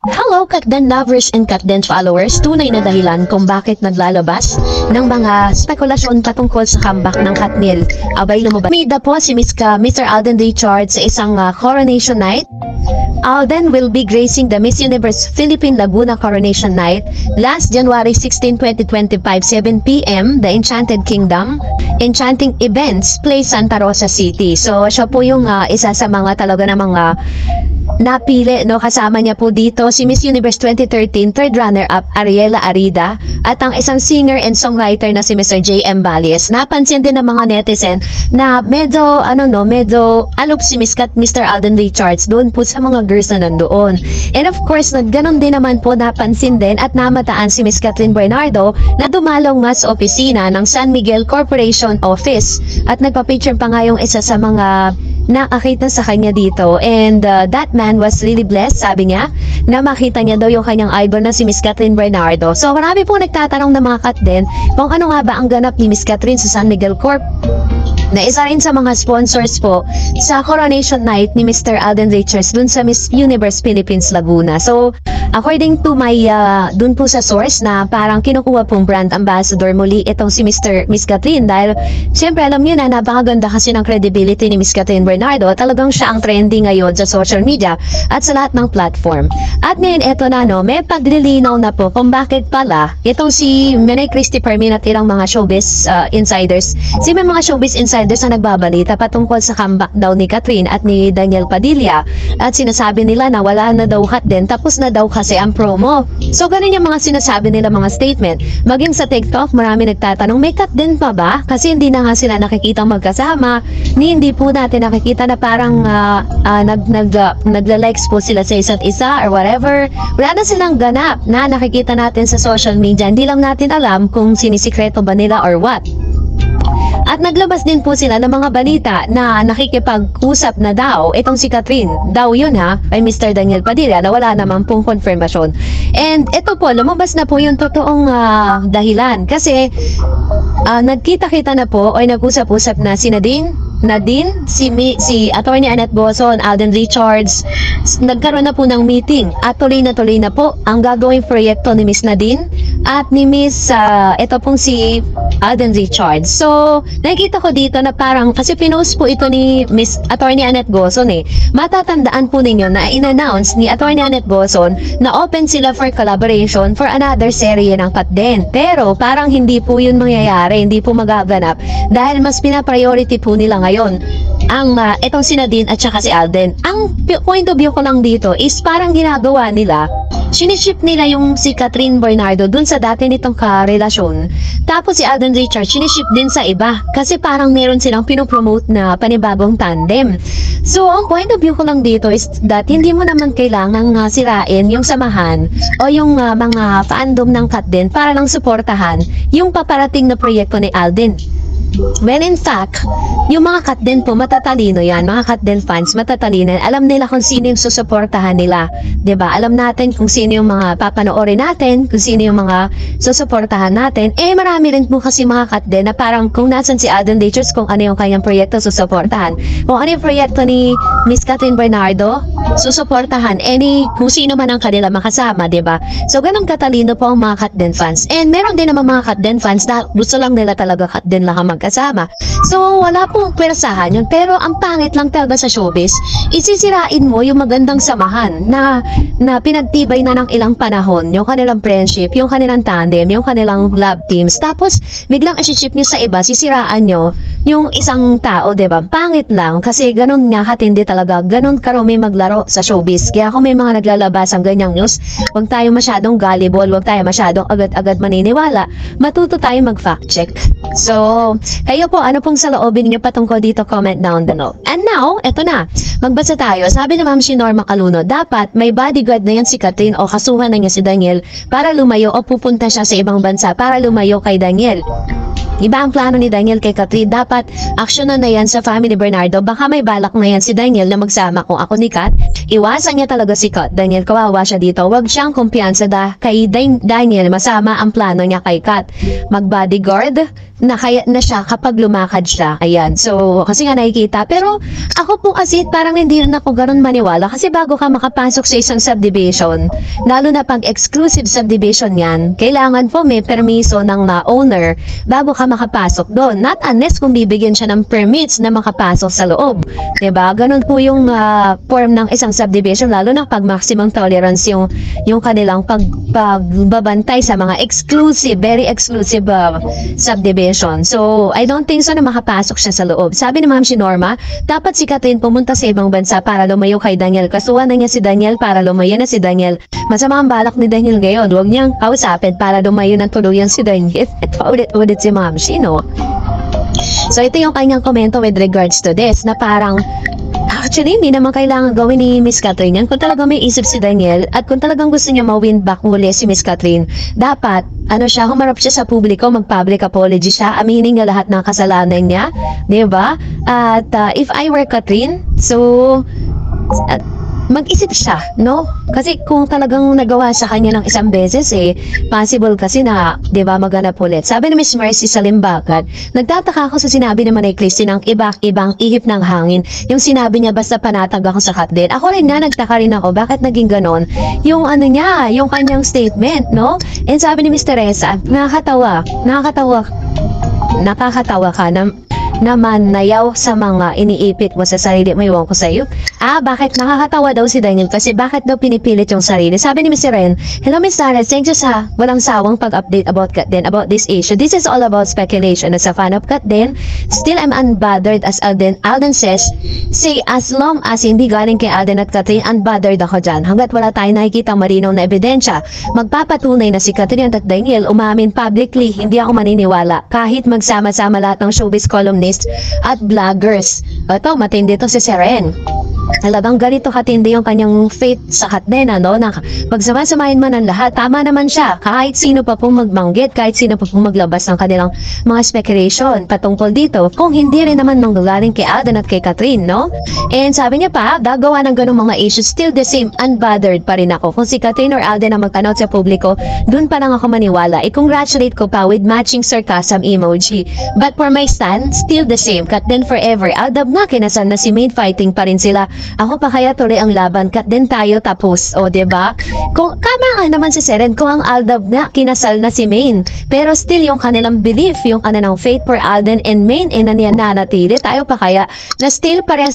Hello, Katden lovers and Katden followers. Tunay na dahilan kung bakit naglalabas ng mga spekulasyon patungkol sa comeback ng Katniel. Abay lumabas. Mida po si Mr. Alden Richards sa isang coronation night. Alden will be gracing the Miss Universe Philippine Laguna Coronation Night last January 16, 2025, 7 p.m. The Enchanted Kingdom Enchanting Events Play Santa Rosa City. So siya po yung isa sa mga talaga na mga napili, no? Kasama niya po dito si Miss Universe 2013 third runner-up Ariela Arida at ang isang singer and songwriter na si Mr. J.M. Valles. Napansin din ng mga netizen na medyo alop si Mr. Alden Richards doon po sa mga girls na nandoon. And of course, ganon din naman po napansin din at namataan si Miss Catherine Bernardo na dumalong nga sa opisina ng San Miguel Corporation Office at nagpa-picture pa nga yung isa sa mga nakakita sa kanya dito. And that man was really blessed, sabi niya, na makita niya daw yung kanyang idol na si Miss Catherine Bernardo. So marami pong nagtatanong ng mga Katden kung ano nga ba ang ganap ni Miss Catherine sa San Miguel Corp, na isa rin sa mga sponsors po sa coronation night ni Mr. Alden Richards dun sa Miss Universe Philippines Laguna. So, according to my, dun po sa source na parang kinukuha pong brand ambassador muli itong si Miss Catherine dahil syempre alam niyo na napakaganda kasi ng credibility ni Miss Catherine Bernardo. Talagang siya ang trending ngayon sa social media at sa lahat ng platform. At ngayon, eto na no, may paglilinaw na po kung bakit pala itong si Menay Christopher Min at ilang mga showbiz insiders. May mga showbiz insiders na nagbabalita patungkol sa comeback daw ni Catherine at ni Daniel Padilla at sinasabi nila na wala na daw Katden, tapos na daw kasi ang promo. So ganun yung mga sinasabi nila, mga statement. Maging sa TikTok, marami nagtatanong, may Katden pa ba? Kasi hindi na nga sila nakikita magkasama, hindi po natin nakikita na parang nagla-likes po sila sa isa't isa or whatever. Wala na silang ganap na nakikita natin sa social media. Hindi lang natin alam kung sinisikreto ba nila or what. At naglabas din po sila ng mga balita na nakikipag-usap na daw itong si Catherine. Daw yun ay Mr. Daniel Padilla na wala naman pong konfirmasyon. And ito po, lumabas na po yung totoong dahilan. Kasi nagkita-kita na po o nag-usap-usap na si Nadine, si Attorney Annette Boson, Alden Richards, nagkaroon na po ng meeting at tuloy na po ang gagawing proyekto ni Miss Nadine at ni Miss ito pong si Alden Richards. So, nakikita ko dito na parang kasi pinost po ito ni Miss Attorney Annette Boson Matatandaan po ninyo na in-announce ni Attorney Annette Boson na open sila for collaboration for another serye ng Katden. Pero parang hindi po yun mangyayari, hindi po magaganap dahil mas pina-priority po nila ngayon ang itong si Nadine at saka si Alden. Ang point of view ko lang dito is parang ginagawa nila, siniship nila yung si Catherine Bernardo dun sa dati nitong karelasyon. Tapos si Alden Richards, siniship din sa iba. Kasi parang meron silang pinopromote na panibagong tandem. So, ang point of view ko lang dito is that hindi mo naman kailangang sirain yung samahan o yung mga fandom ng Katden para lang suportahan yung paparating na proyekto ni Alden. When in fact, yung mga Katden po matatalino yan, mga Katden fans matatalino, alam nila kung sino yung susuportahan nila, 'di ba? Alam natin kung sino yung mga papanoorin natin, kung sino yung mga susuportahan natin. Marami rin po kasi mga Katden na parang kung nasan si Alden Richards, kung ano yung kanyang proyekto susuportahan. Kung ano yung proyekto ni Miss Catherine Bernardo, susuportahan kung sino man ang kanila makasama, 'di ba? So ganun katalino po ang mga Katden fans. And meron din naman mga Katden fans na gusto lang nila talaga Katden lang kasama. So, wala pong pwersahan yun. Pero, ang pangit lang talaga sa showbiz, isisirain mo yung magandang samahan na pinagtibay na ng ilang panahon, yung kanilang friendship, yung kanilang tandem, yung kanilang love teams. Tapos, biglang isiship nyo sa iba, sisiraan nyo yung isang tao, diba? Pangit lang, kasi ganun nga katindi talaga, ganun karumi maglaro sa showbiz. Kaya kung may mga naglalabas ang ganyang news, huwag tayo masyadong gullible, huwag tayo masyadong agad-agad maniniwala. Matuto tayo mag-fact check. So, kayo po, ano pong saloobin niyo patungkol dito? Comment down below. And now, eto na. Magbasa tayo. Sabi ni Ma'am si Norma Caluno, dapat may bodyguard na yan si Catherine o kasuhan na niya si Daniel para lumayo o pupunta siya sa ibang bansa para lumayo kay Daniel. Iba ang plano ni Daniel kay Catherine. Dapat aksyonan na yan sa family Bernardo. Baka may balak na yan si Daniel na magsama kung ako ni Kat. iwasan niya talaga si Kat Daniel, kawawa siya dito. Huwag siyang kumpiyansa kay Daniel, masama ang plano niya kay Kat. Mag-bodyguard na kaya na siya kapag lumakad siya. Ayan. So, kasi nga nakikita. Pero, ako po kasi parang hindi rin ako ganun maniwala. Kasi bago ka makapasok sa isang subdivision, lalo na pag exclusive subdivision yan, kailangan po may permiso ng owner bago ka makapasok doon. Not unless kung bibigyan siya ng permits na makapasok sa loob. Diba? Ganun po yung form ng isang subdivision, lalo na pag maximum tolerance yung kanilang pagbabantay sa mga exclusive, very exclusive subdivision. So, I don't think so na makapasok siya sa loob. Sabi ni Ma'am si Norma, dapat si Catherine pumunta sa ibang bansa para lumayo kay Daniel. Kasuhan na niya si Daniel para lumayo na si Daniel. Masama ang balak ni Daniel ngayon. Huwag niyang kausapin para lumayo ng tuluyan si Daniel. Paulit-ulit si Ma'am Shino. So, ito yung kanyang komento with regards to this na parang actually, hindi naman kailangan gawin ni Miss Catherine yan. Kung talagang may isip si Daniel at kung talagang gusto niya ma-win back muli si Miss Catherine, dapat, humarap siya sa publiko, mag-public apology siya, aminin niya lahat ng kasalanan niya, diba? At if I were Catherine, so, mag-isip siya, no? Kasi kung talagang nagawa sa kanya ng isang beses, possible kasi na, di ba, maganap ulit. Sabi ni Miss Mercy sa Limbagan, nagtataka ako sa sinabi naman ni Christy ng ibang ihip ng hangin. Yung sinabi niya, basta panatag ako sa Kat din. Ako rin na, nagtaka rin ako, bakit naging ganon? Yung yung kanyang statement, no? And sabi ni Miss Teresa, nakakatawa ka naman nayaw sa mga iniipit mo sa sarili mo, iwan ko sa iyo. Bakit nakakatawa daw si Daniel kasi bakit daw pinipilit yung sarili? Sabi ni Miss Ren, hello Miss Sarah, thank you sa walang sawang pag-update about Kat din, about this issue. This is all about speculation. As a fan of Kat din, still I'm unbothered as Alden says, say as long as hindi galing kay Alden at Catherine, unbothered ako dyan. Hanggat wala tayong nakikita marinaw na ebidensya, magpapatunay na si Catherine at Daniel umamin publicly, hindi ako maniniwala. Kahit magsama-sama lahat ng showbiz columnists at vloggers. Ito, matindi to si Seren. Talagang ganito katindi yung kanyang faith sa Katden, na pagsama-samahin man ang lahat, tama naman siya. Kahit sino pa pong magbanggit, kahit sino pa pong maglabas ng kanilang mga speculation patungkol dito, kung hindi rin naman manggagaling kay Alden at kay Catherine, no? And sabi niya pa, gagawa ng ganung mga issues, still the same, unbothered pa rin ako. Kung si Catherine or Alden ang magtanong sa publiko, dun pa lang ako maniwala. I-congratulate ko pa with matching sarcasm emoji. But for my stand, still the same. Katden forever. Aldab na, kinasal na si Main, fighting pa rin sila. Ako pa kaya tuloy ang laban, Katden tayo tapos. O, diba? Kung kama nga naman si Seren, kung ang Aldab na, kinasal na si Main. Pero still yung kanilang belief, yung kanilang faith for Alden and Main, nananatili. Tayo pa kaya na still pare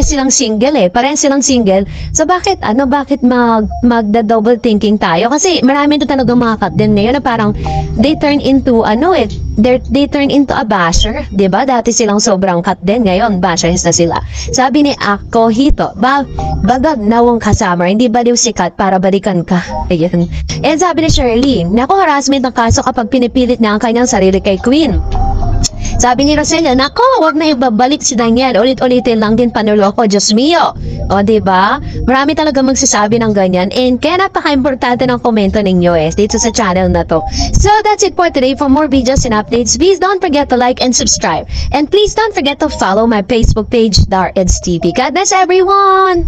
silang single Pare silang single. So bakit magda-double thinking tayo? Kasi marami ito talagang mga Katden ngayon na parang they turn into they turn into a basher, 'di ba? Dati silang sobrang Katden, ngayon bashers na sila. Sabi ni Ako Hito, bagag nawang kasama, hindi baliw si Kat para balikan ka. Ayun. And sabi ni Shirley, naku, harassment ng kaso kapag pinipilit niya ang kanyang sarili kay Queen. Sabi ni Rosella, nako, wag na ibabalik si Daniel. Ulit-ulitin lang din panuloko, Diyos mio. O, diba? Marami talaga magsasabi ng ganyan. And kaya napaka-importante ng komento ninyo dito sa channel na to. So, that's it for today. For more videos and updates, please don't forget to like and subscribe. And please don't forget to follow my Facebook page, Dar Eds TV. God bless everyone!